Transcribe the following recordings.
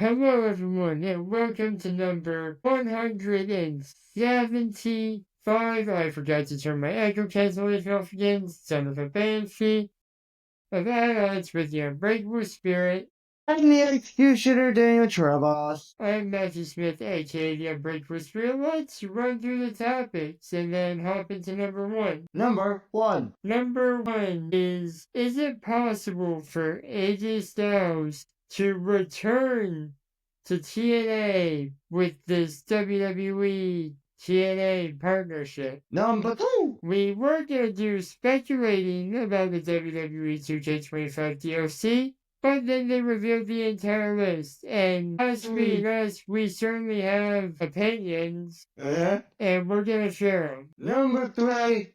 Hello everyone and welcome to number 175. I forgot to turn my echo cancellation off again, son of a banshee. Of Odds with the Unbreakable Spirit. I'm the Executioner, Daniel Trevos. I'm Matthew Smith, aka the Unbreakable Spirit. Let's run through the topics and then hop into number one. Number one. Number one is it possible for AJ Styles to return to TNA with this WWE TNA partnership? Number two. We were going to do speculating about the WWE 2K25 DLC, but then they revealed the entire list. And us being us, we certainly have opinions, and we're going to share them. Number three.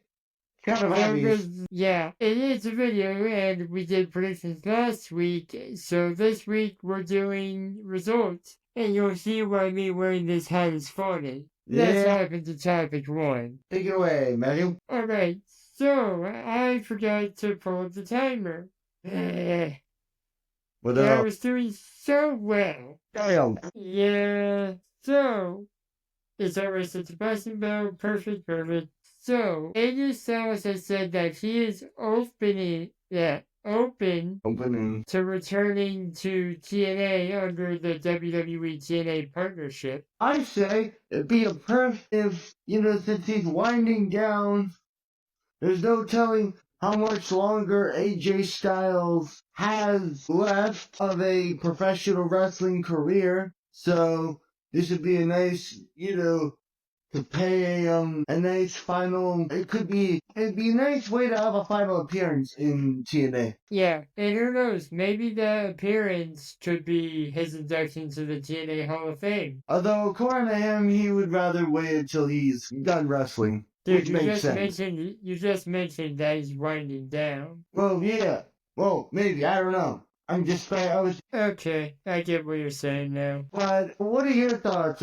Kind of obvious. Yeah, it is a video, and we did predictions last week, so this week we're doing results. And you'll see why me wearing this hat is funny. Let's hop into topic one. Take it away, Matthew. Alright, so I forgot to pull up the timer. I was doing so well. Yeah, so it's always such a passing bell. Perfect. So, AJ Styles has said that he is open to returning to TNA under the WWE TNA partnership. I say it'd be a perfect if, since he's winding down, there's no telling how much longer AJ Styles has left of a professional wrestling career. So, this would be a nice, to pay a nice final. It'd be a nice way to have a final appearance in TNA. Yeah, and who knows, maybe the appearance could be his induction to the TNA Hall of Fame. Although, according to him, he would rather wait until he's done wrestling. Dude, which makes sense. You just mentioned that he's winding down. Well, yeah. Well, maybe, I don't know. I'm just saying, Okay, I get what you're saying now. But what are your thoughts,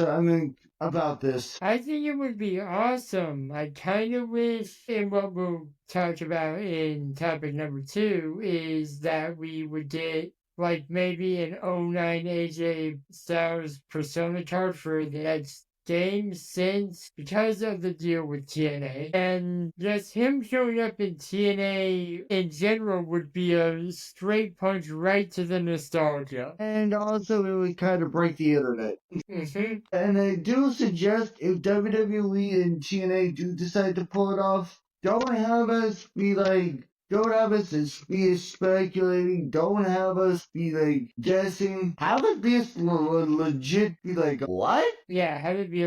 about this? I think it would be awesome. I kind of wish, and what we'll talk about in topic number two, is that we would get, like, maybe an 09 AJ Styles persona card for the next game since because of the deal with TNA, and just him showing up in TNA in general would be a straight punch right to the nostalgia. And also it would kind of break the internet. And I do suggest if WWE and TNA do decide to pull it off, don't have us be speculating, don't have us be guessing. Have it be legit, be what? Yeah, have it be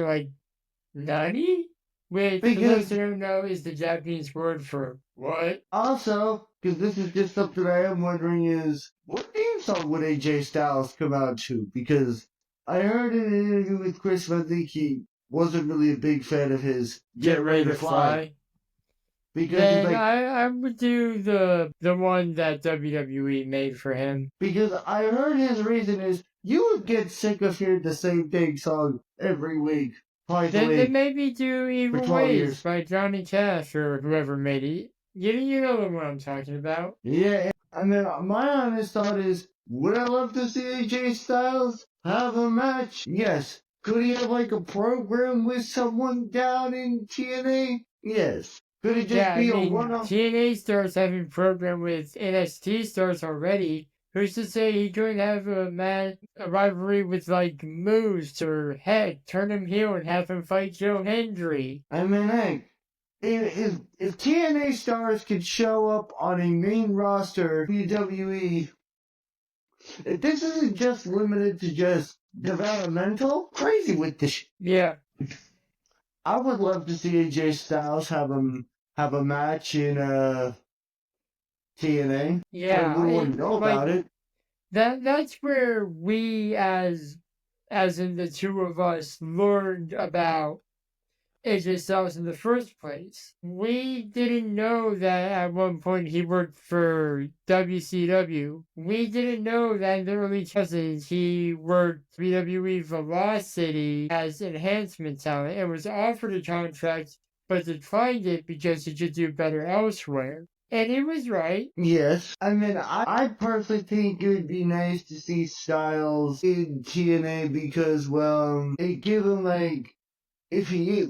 nani? Which, for those who don't know, is the Japanese word for what? Also, because this is just something I am wondering is, what theme song would AJ Styles come out to? Because I heard in an interview with Chris Van he wasn't really a big fan of his Get Ready to Fly. Because then I would do the one that WWE made for him. Because I heard his reason is you would get sick of hearing the same thing song every week. Then they maybe do Evil Ways by Johnny Cash or whoever made it. You know what I'm talking about. Yeah, I mean, my honest thought is, would I love to see AJ Styles have a match? Yes. Could he have a program with someone down in TNA? Yes. Could it just be a one-off? TNA stars having program with NXT stars already. Who's to say he couldn't have a rivalry with Moose, or heck, turn him heel and have him fight Joe Hendry? I mean, heck, if TNA stars could show up on a main roster WWE, if this isn't just limited to just developmental, crazy with this. Yeah. I would love to see AJ Styles have a match in TNA. Yeah, I wouldn't know about it. That's where we, as in the two of us, learned about AJ Styles in the first place. We didn't know that at one point he worked for WCW. We didn't know that in the early 2000s he worked WWE Velocity as enhancement talent and was offered a contract but declined it because he could do better elsewhere. And it was right. Yes. I mean, I personally think it would be nice to see Styles in TNA because, well, it give him, like, if he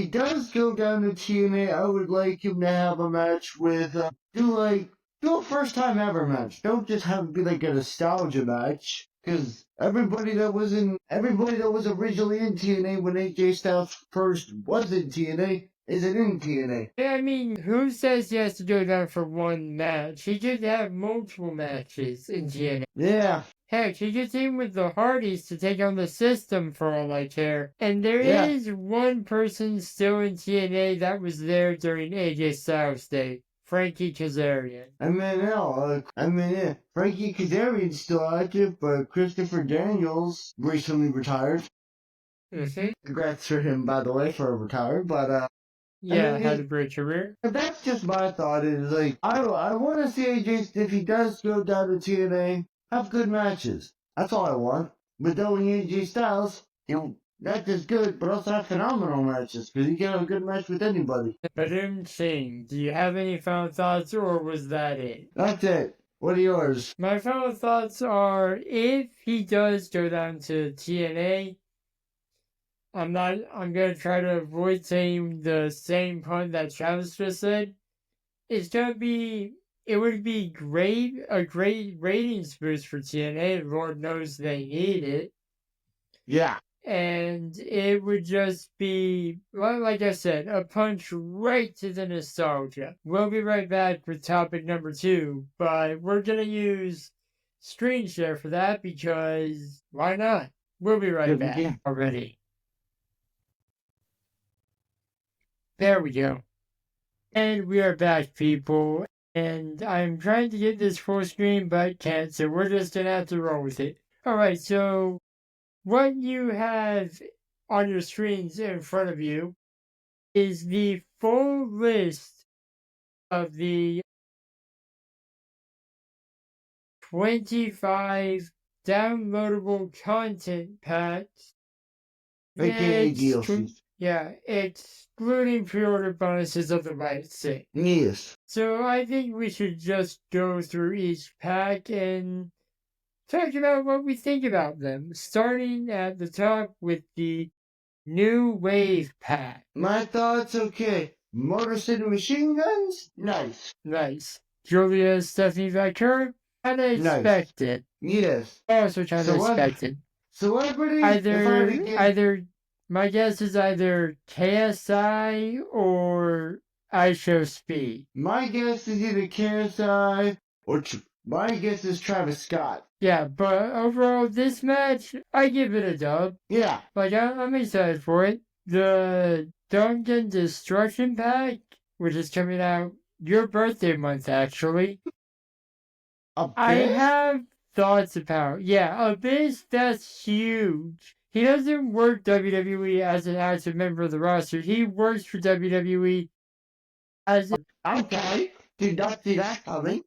does go down to TNA, I would like him to have a match with, do a first time ever match. Don't just have it be like a nostalgia match. Cause everybody that was originally in TNA when AJ Styles first was in TNA isn't in TNA. I mean, who says he has to go down for one match? He could have multiple matches in TNA. Yeah. Heck, he could team with the Hardys to take on the System for all I care. And there Yeah. is one person still in TNA that was there during AJ Styles' day. Frankie Kazarian. Frankie Kazarian's still active, but Christopher Daniels recently retired. Mm-hmm. Congrats for him, by the way, for retired, but, yeah, had a great career. That's just my thought, is, like, I want to see AJ, if he does go down to TNA, have good matches. That's all I want. But knowing AJ Styles, not just good, but also have phenomenal matches, because he can have a good match with anybody. But do you have any final thoughts, or was that it? That's it. What are yours? My final thoughts are, if he does go down to TNA, I'm gonna try to avoid saying the same pun that Travis just said. It would be a great ratings boost for TNA. Lord knows they need it. Yeah. And it would just be, well, like I said, a punch right to the nostalgia. We'll be right back with topic number 2, but we're going to use screen share for that because why not? We'll be right back already. There we go. And we are back, people. And I'm trying to get this full screen, but can't, so we're just going to have to roll with it. Alright, so what you have on your screens in front of you is the full list of the 25 downloadable content packs. AKA DLCs. Yeah, excluding pre-order bonuses of the right six. Yes. So I think we should just go through each pack and talk about what we think about them, starting at the top with the New Wave pack. My thoughts, okay. Motor City Machine Guns? Nice. Nice. Julia Stephanie Vaquer? Kinda expected. Yes. Also kinda expected. Celebrity? Either, my guess is either KSI or IShowSpeed. My guess is either KSI or my guess is Travis Scott. Yeah, but overall, this match, I give it a dub. Yeah. Like, I'm excited for it. The Dungeon Destruction pack, which is coming out your birthday month, actually. I have thoughts about, Abyss, that's huge. He doesn't work WWE as an active member of the roster. He works for WWE as Okay. Did not see that coming.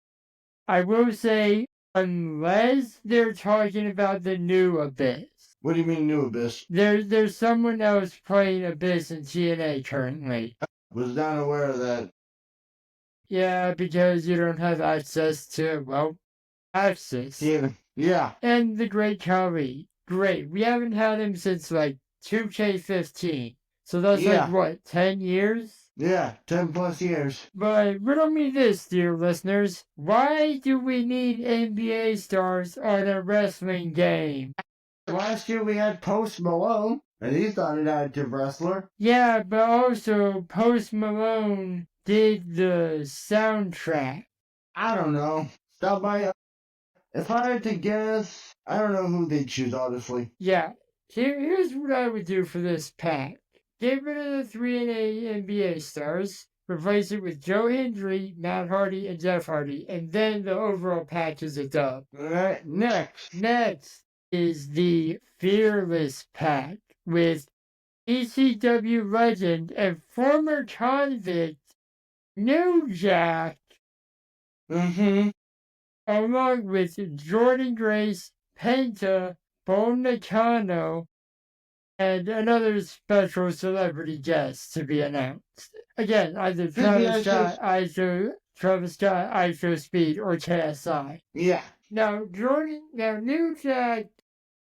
I will say, unless they're talking about the new Abyss. What do you mean new Abyss? There's someone else playing Abyss in TNA currently. Was not aware of that. Yeah, because you don't have access to, well, access. Yeah. And the Great Khali. Great. We haven't had him since, like, 2K15. So that's like, what, 10 years? Yeah, 10 plus years. But riddle me this, dear listeners. Why do we need NBA stars on a wrestling game? Last year we had Post Malone, and he's not an active wrestler. Yeah, but also Post Malone did the soundtrack. I don't know. If I had to guess, I don't know who they'd choose, honestly. Yeah, here's what I would do for this pack. Get rid of the 3 and 8 NBA stars, replace it with Joe Hendry, Matt Hardy, and Jeff Hardy, and then the overall pack is a dub. Alright, next. Next is the Fearless pack with ECW legend and former convict New Jack. Along with Jordan Grace, Penta, Bull Nakano, and another special celebrity guest to be announced. Again, either Travis Scott, IShowSpeed, or KSI. Yeah. Now, New Jack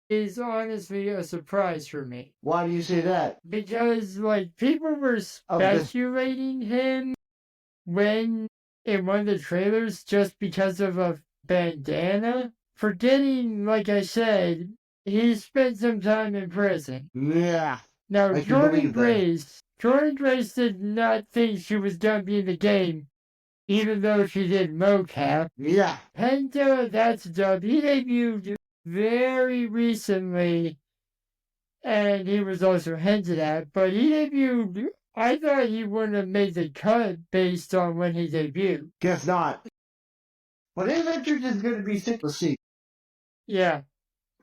is honestly a surprise for me. Why do you say that? Because, people were speculating him when in one of the trailers just because of a bandana, forgetting, like I said, he spent some time in prison. Yeah. Now, Jordan Grace did not think she was done being the game, even though she did mocap. Yeah. Penta, that's dub. He debuted very recently, and he was also hinted at, but he debuted. I thought he wouldn't have made the cut based on when he debuted. Guess not. But his entrance is going to be sick to see. Yeah.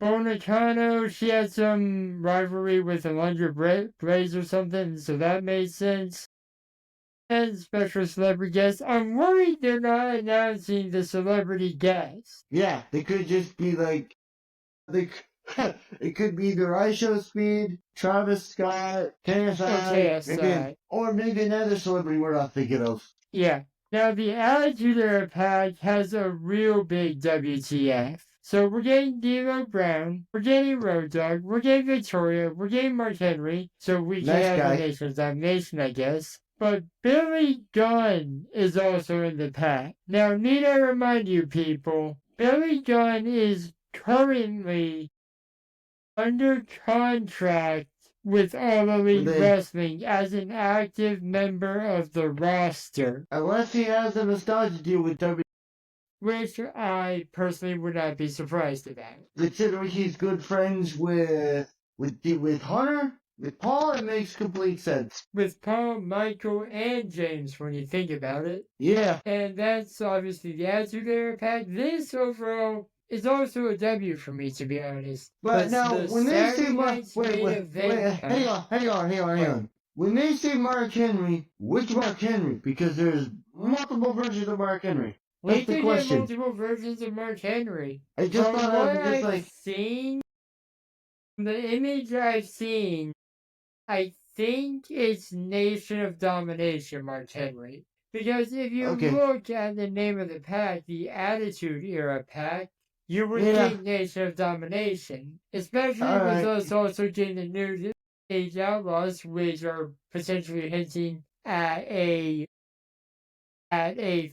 Bonacano, she had some rivalry with Alundra Blaze or something, so that made sense. And special celebrity guests. I'm worried they're not announcing the celebrity guests. Yeah, they could just be like, it could be either IShowSpeed, Travis Scott, KSI, or maybe another celebrity we're not thinking of. Yeah. Now, the Attitude Era pack has a real big WTF. So we're getting D'Lo Brown, we're getting Road Dogg, we're getting Victoria, we're getting Mark Henry, so we can have the Nation's Domination, I guess. But Billy Gunn is also in the pack. Now, need I remind you people, Billy Gunn is currently under contract with All Elite Wrestling as an active member of the roster. Unless he has a nostalgia deal with WWE. Which I personally would not be surprised about. Considering he's good friends with Hunter, with Paul, it makes complete sense. With Paul, Michael, and James when you think about it. Yeah. And that's obviously the Attitude Era pack. This overall is also a W for me, to be honest. But now, when they say hang on. When they say Mark Henry, which Mark Henry? Because there's multiple versions of Mark Henry. That's the question. Multiple versions of Mark Henry. I just thought I was just seen, the image I've seen, I think it's Nation of Domination Mark Henry. Because if you look at the name of the pack, the Attitude Era pack, you would think Nation of Domination. Especially with us also getting the new Age Outlaws, which are potentially hinting at a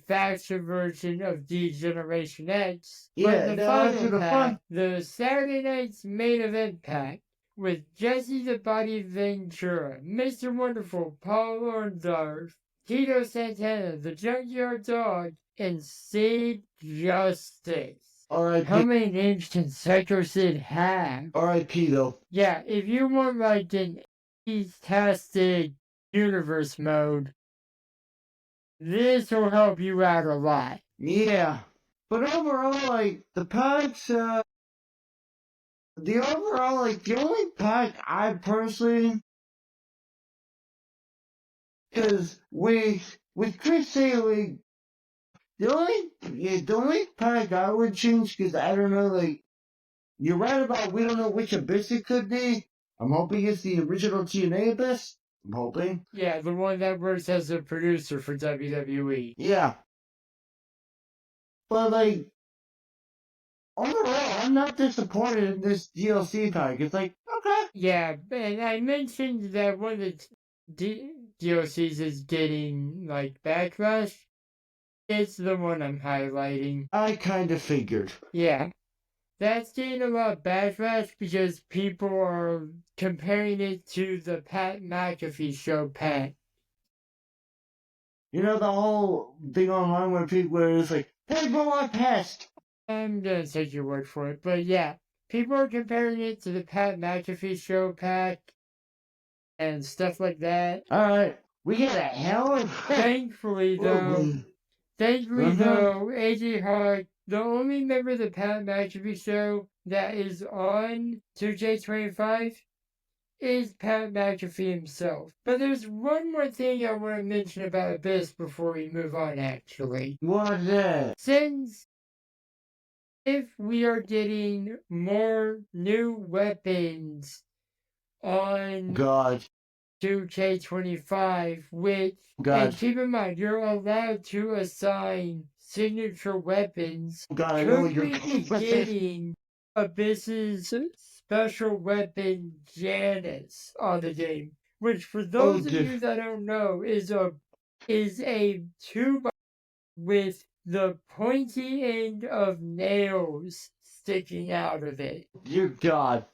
faction version of D-Generation X. Yeah, but the final pack, the Saturday night's main event pack, with Jesse the Body Ventura, Mr. Wonderful, Paul Orndorff, Tito Santana, the Junkyard Dog, and Sid Justice. R.I.P. How many names can Psycho Sid have? R.I.P. though. Yeah, if you want an tastic universe mode, this will help you out a lot. Yeah. But overall, the packs, the only pack I personally, because with Chris Saley, the only pack I would change, because I don't know, you're right about we don't know which Abyss it could be. I'm hoping it's the original TNA Abyss. I'm hoping. Yeah, the one that works as a producer for WWE. Yeah. But, overall, I'm not disappointed in this DLC pack. It's okay. Yeah, and I mentioned that one of the DLCs is getting, backlash. It's the one I'm highlighting. I kind of figured. Yeah. That's getting a lot of backlash because people are comparing it to the Pat McAfee show pack. You know the whole thing online where it's hey bro, I passed. I'm gonna take your word for it, but yeah. People are comparing it to the Pat McAfee show pack and stuff like that. Alright, we get a hell of Thankfully though, AJ Hawk, the only member of the Pat McAfee show that is on 2K25 is Pat McAfee himself. But there's one more thing I want to mention about Abyss before we move on, actually. What's that? Since if we are getting more new weapons on God. 2K25, which, God. and keep in mind, you're allowed to assign signature weapons. God, I know Could you're we be getting Abyss's special weapon Janice on the game? Which, for those of you that don't know, is a 2x with the pointy end of nails sticking out of it. Dear God.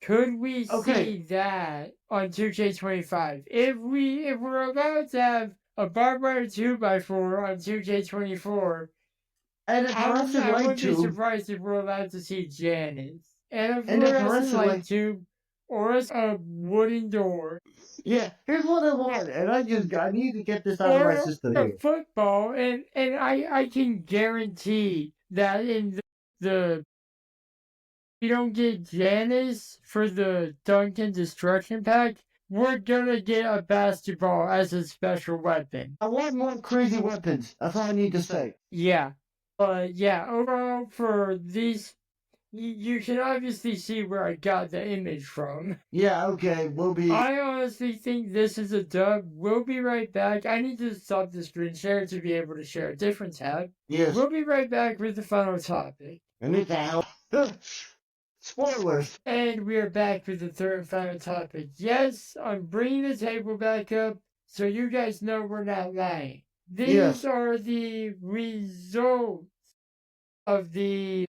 Could we see that on 2K25? If we're allowed to have a barbed wire 2x4 on 2K24, And if I like wouldn't be to, surprised if we're allowed to see Janice. And if and we're if the rest of like like to, or a wooden door. Yeah, here's what I want, and I need to get this out of my system Or here. a football, and I can guarantee that in the you don't get Janice for the Duncan Destruction Pack, we're gonna get a basketball as a special weapon. I want more crazy weapons. That's all I need to say. Yeah. But yeah, overall for these, you can obviously see where I got the image from. Yeah, okay, we'll be... I honestly think this is a dub. We'll be right back. I need to stop the screen share to be able to share a different tab. Yes. We'll be right back with the final topic. And what the hell? Spoilers. And we are back with the third and final topic. Yes, I'm bringing the table back up so you guys know we're not lying. These are the results of the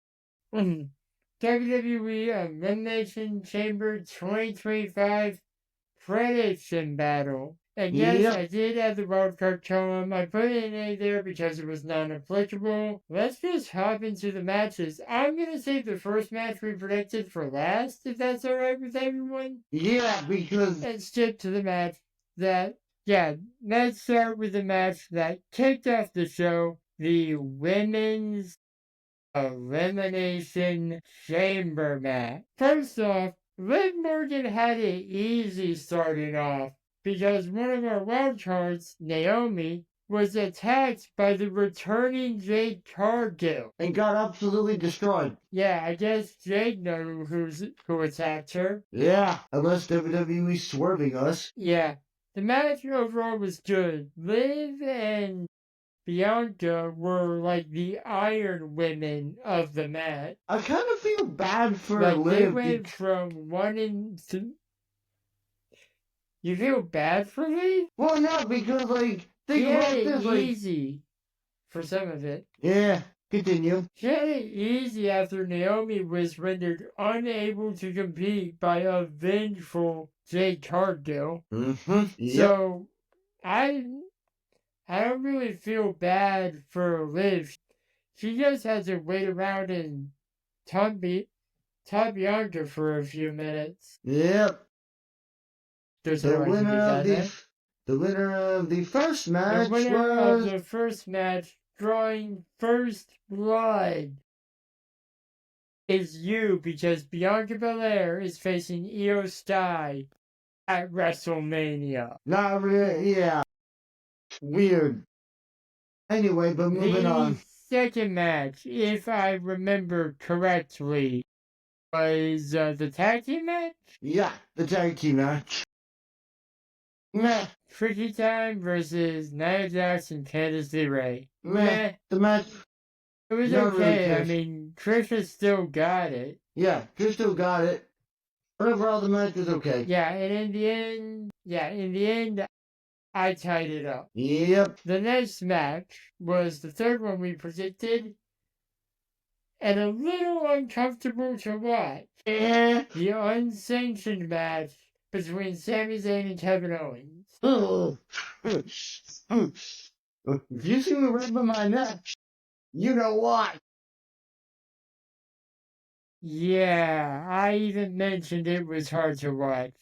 WWE Elimination Chamber 2025 prediction battle. And yes, I did add the wildcard column. I put an A there because it was non-applicable. Let's just hop into the matches. I'm going to save the first match we predicted for last, if that's alright with everyone. Yeah, because... And skip to the match that... Yeah, let's start with the match that kicked off the show. The Women's Elimination Chamber match. First off, Liv Morgan had it easy starting off because one of our wildcards, Naomi, was attacked by the returning Jade Cargill. And got absolutely destroyed. Yeah, I guess Jade knew who attacked her. Yeah, unless WWE swerving us. Yeah, the match overall was good. Liv and Bianca were like the Iron Women of the match. I kind of feel bad for Liv. They went from 1 and 2. You feel bad for me? Well, no, because think about this, easy for some of it. Yeah, continue. She had it easy after Naomi was rendered unable to compete by a vengeful Jade Cargill. Mm-hmm. Yep. So I don't really feel bad for Liv. She just has to wait around and top Bianca for a few minutes. Yep. The winner of the first match of the first match, drawing first blood, is you because Bianca Belair is facing Io Sky at WrestleMania. Not really, yeah. Weird. Anyway, but moving on. The second match, if I remember correctly, was the tag team match? Yeah, the tag team match. Meh. Tricky Time versus Nia Jax and Candice LeRae. Meh. The match. It was okay. Really, I mean, Trisha still got it. Yeah, Trish still got it. But overall, the match was okay. Yeah, and in the end, I tied it up. Yep. The next match was the third one we predicted, and a little uncomfortable to watch. The unsanctioned match between Sami Zayn and Kevin Owens. If you see me right by my neck, you know why. Yeah, I even mentioned it was hard to watch.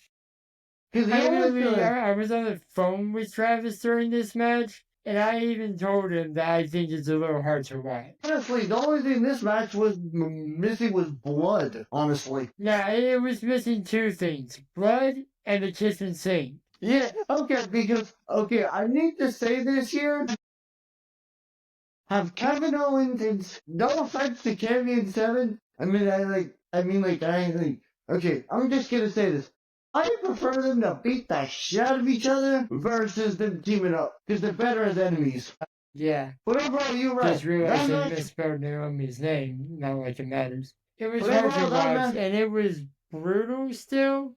I was on the phone with Travis during this match, and I even told him that I think it's a little hard to watch. Honestly, the only thing this match was missing was blood, honestly. Yeah, it was missing two things. Blood and the kitchen sink. Yeah, okay, because, I need to say this here. Have Kevin Owens, and no offense to Cammy and Seven, I Okay, I'm just gonna say this. I prefer them to beat the shit out of each other versus them teaming up, because they're better as enemies. Yeah. But overall, you're right. Just realized I misspelled Naomi's name. Not like it matters. It was But hard to overall, that watch, match- and it was brutal still.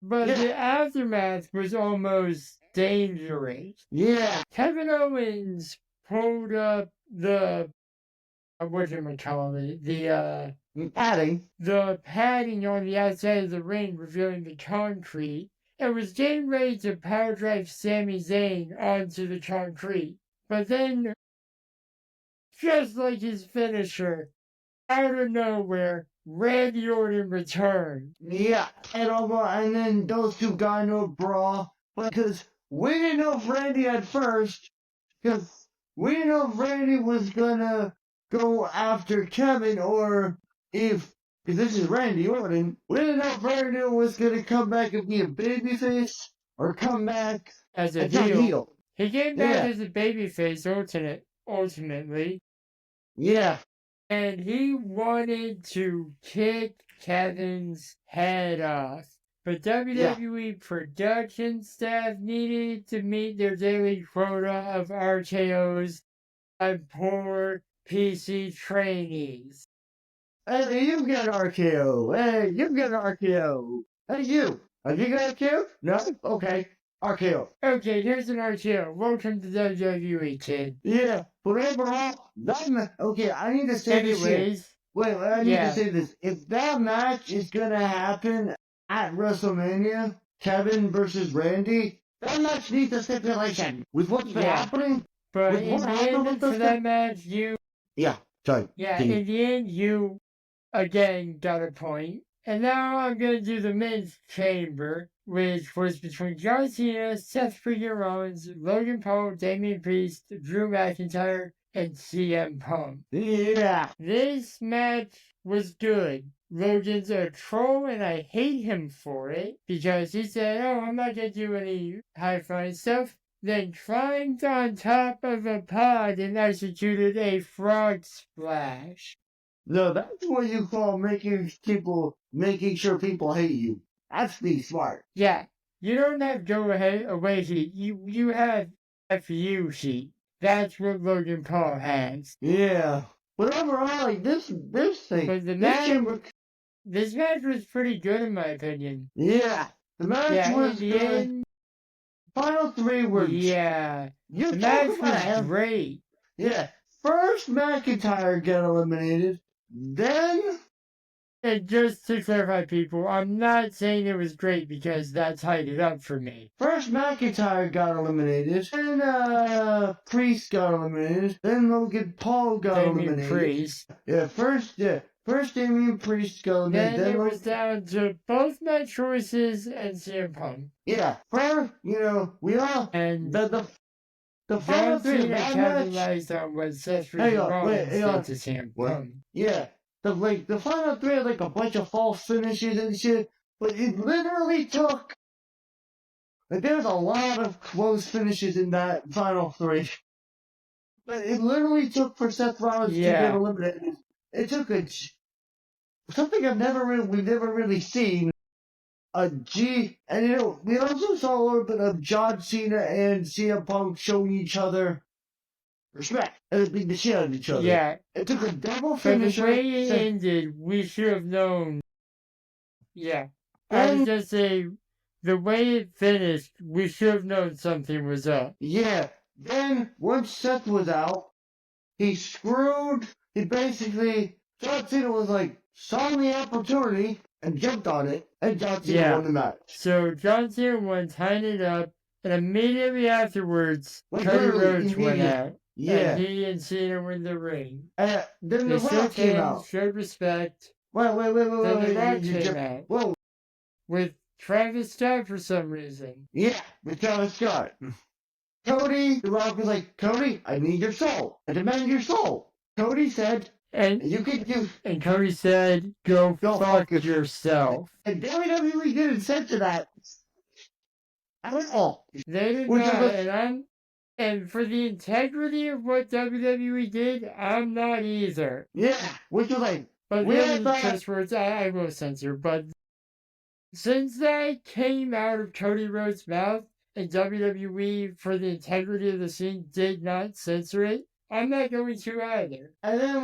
But Yeah. the aftermath was almost dangerous. Yeah. Kevin Owens pulled up the whatchamacallit, Padding. the padding on the outside of the ring, revealing the concrete, and was getting ready to power drive Sami Zayn onto the concrete. But then, just like his finisher, out of nowhere, Randy Orton returned. Yeah, and then those two got into a brawl because we didn't know if Randy at first, because we didn't know if Randy was gonna go after Kevin or if this is Randy Orton. We didn't know if Randy was gonna come back and be a babyface or come back as a as a heel. heel. He came back as a babyface ultimately. Yeah. And he wanted to kick Kevin's head off. But WWE production staff needed to meet their daily quota of RKOs by poor PC trainees. Hey, you got an RKO. Hey, you got an RKO. Hey, you. Have you got a RKO? No? Okay. RKO. Okay, here's an RKO. Welcome to WWE, kid. Yeah, but overall, okay, I need to say this here. Wait, I need to say this. If that match is gonna happen at WrestleMania, Kevin versus Randy, that match needs a stipulation. With what's been happening, but in the end, for that match, in the end, you again got a point. And now I'm going to do the men's chamber, which was between John Cena, Seth freaking Rollins, Logan Paul, Damian Priest, Drew McIntyre, and CM Punk. Yeah. This match was good. Logan's a troll, and I hate him for it, because he said, oh, I'm not going to do any high-flying stuff, then climbed on top of a pod and executed a frog splash. No, that's what you call making sure people hate you. That's being smart. Yeah, you don't have away heat. You have FU heat. That's what Logan Paul has. Yeah. But overall, like this thing. But this match was pretty good in my opinion. Yeah. The match was in the good. End, Final three were. Yeah. The match was great. Yeah. First, McIntyre got eliminated. Then, and just to clarify, people, I'm not saying it was great because that tied it up for me. First, McIntyre got eliminated. Then, Priest got eliminated. Then Logan Paul got eliminated. Priest. First Damian Priest got eliminated. Then it was down to both my choices and CM Punk. Yeah. First, we all and the final three capitalized on what Seth Rollins did to CM Punk. Yeah. The final three had like a bunch of false finishes and shit, but it literally took. Like, there's a lot of close finishes in that final three. But it literally took for Seth Rollins to get eliminated. It took something we've never really seen. And we also saw a little bit of John Cena and CM Punk showing each other respect and beating the shit out of each other. Yeah. It took a double finisher. But the way it ended, we should have known. Yeah. I was just saying, the way it finished, we should have known something was up. Yeah. Then, once Seth was out, he basically, John Cena was like, saw the opportunity and jumped on it, and John Cena won the match. So John Cena won, tied it up, and immediately afterwards, Cody Rhodes went out. Yeah. And he and Cena were in the ring. Then the Rock came out. Showed respect. Wait. Then the Rock came out. Whoa. With Travis Scott for some reason. Yeah, with Travis Scott. Cody, the Rock was like, Cody, I need your soul. I demand your soul. Cody said, and Cody said, go fuck yourself. And WWE didn't censor that at all. They did not, and for the integrity of what WWE did, I'm not either. Yeah, which was like, But We the all other thought- curse words I will censor. But since that came out of Cody Rhodes' mouth and WWE, for the integrity of the scene, did not censor it, I'm not going to either. And then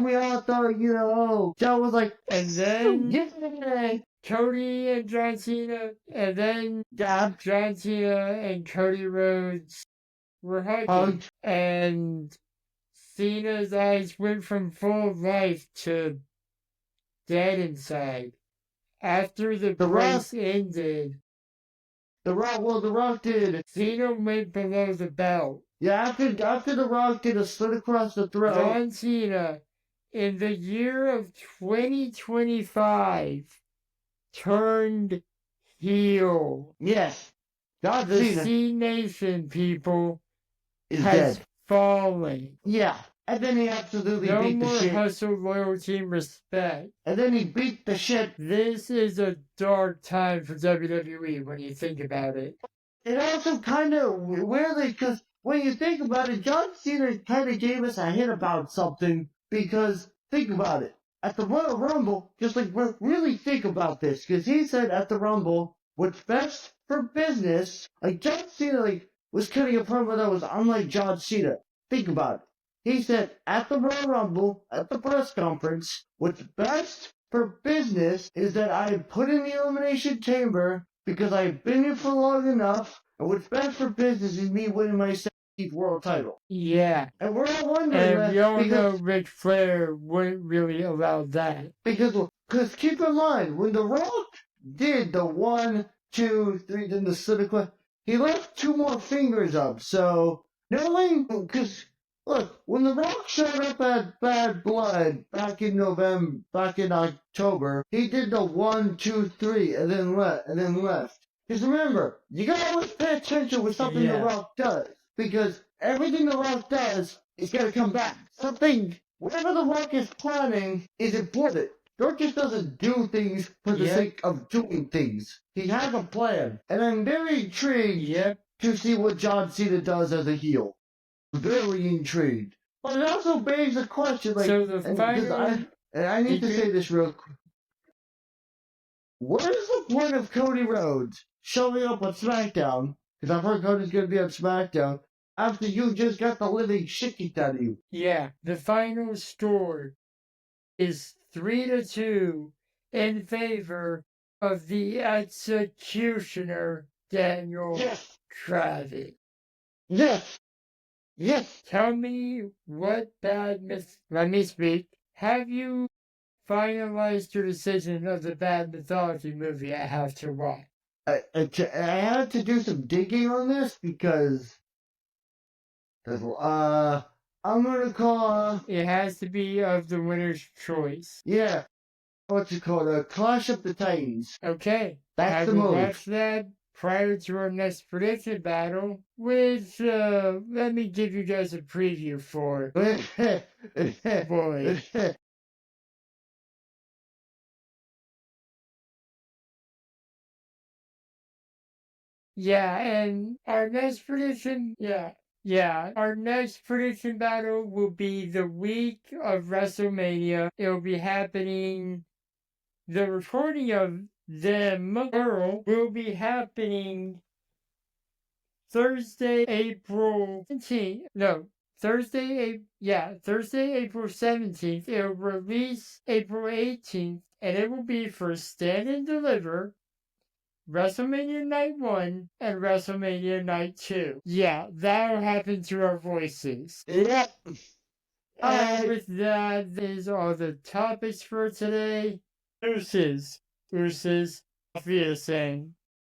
we all thought, oh, John was like, And then yeah. Cody and John Cena, and then John Cena and Cody Rhodes were hugging. And Cena's eyes went from full of life to dead inside. After the brace ended, The Rock did. Cena went below the belt. Yeah, after The Rock did a slit across the throat. John Cena, in the year of 2025, turned heel. Yes. John The Cena C Nation, people, is has dead. fallen. Yeah. And then he absolutely No beat the more shit. hustle, loyalty, and respect. And then he beat the shit. This is a dark time for WWE when you think about it. It also kind of weirdly, because when you think about it, John Cena kind of gave us a hint about something. Because think about it, at the Royal Rumble, just like really think about this, because he said at the Rumble, what's best for business, like John Cena was cutting a promo that was unlike John Cena. Think about it. He said at the Royal Rumble, at the press conference, what's best for business is that I put in the Elimination Chamber because I've been here for long enough, and what's best for business is me winning my 17th world title. Yeah. And we're all wondering And we all know because, Ric Flair wouldn't really allow that. because keep in mind, when The Rock did the 1, 2, 3, then the slit, he left 2 more fingers up, so knowing, because look, when The Rock showed up at Bad Blood back in October, he did the 1, 2, 3, and then left. Because remember, you gotta always pay attention with something The Rock does. Because everything The Rock does is gonna come back. Whatever The Rock is planning is important. The Rock just doesn't do things for the sake of doing things. He has a plan. And I'm very intrigued to see what John Cena does as a heel. Very intrigued. But it also begs the question, So the final... I need to say this real quick. What is the point of Cody Rhodes showing up on SmackDown? Because I've heard Cody's going to be on SmackDown after you just got the living shit kicked out of you. Yeah, the final score is 3-2 in favor of the executioner, Daniel Travis. Yes. Tell me what let me speak. Have you finalized your decision of the bad mythology movie I have to watch? I had to do some digging on this because I'm gonna call. It has to be of the winner's choice. Yeah. What's it called? Clash of the Titans. Okay. That's the move. Watch that prior to our next prediction battle, which let me give you guys a preview for. Boy. Yeah, and our next prediction, our next prediction battle will be the week of WrestleMania. It'll be happening, the recording of them, Earl, will be happening Thursday, April 17th. No, Thursday, April 17th. It'll release April 18th, and it will be for Stand and Deliver, WrestleMania Night 1 and WrestleMania Night 2. Yeah, that'll happen to our voices. Yep. And with that is all the topics for today. Deuces. Auf Wiedersehen.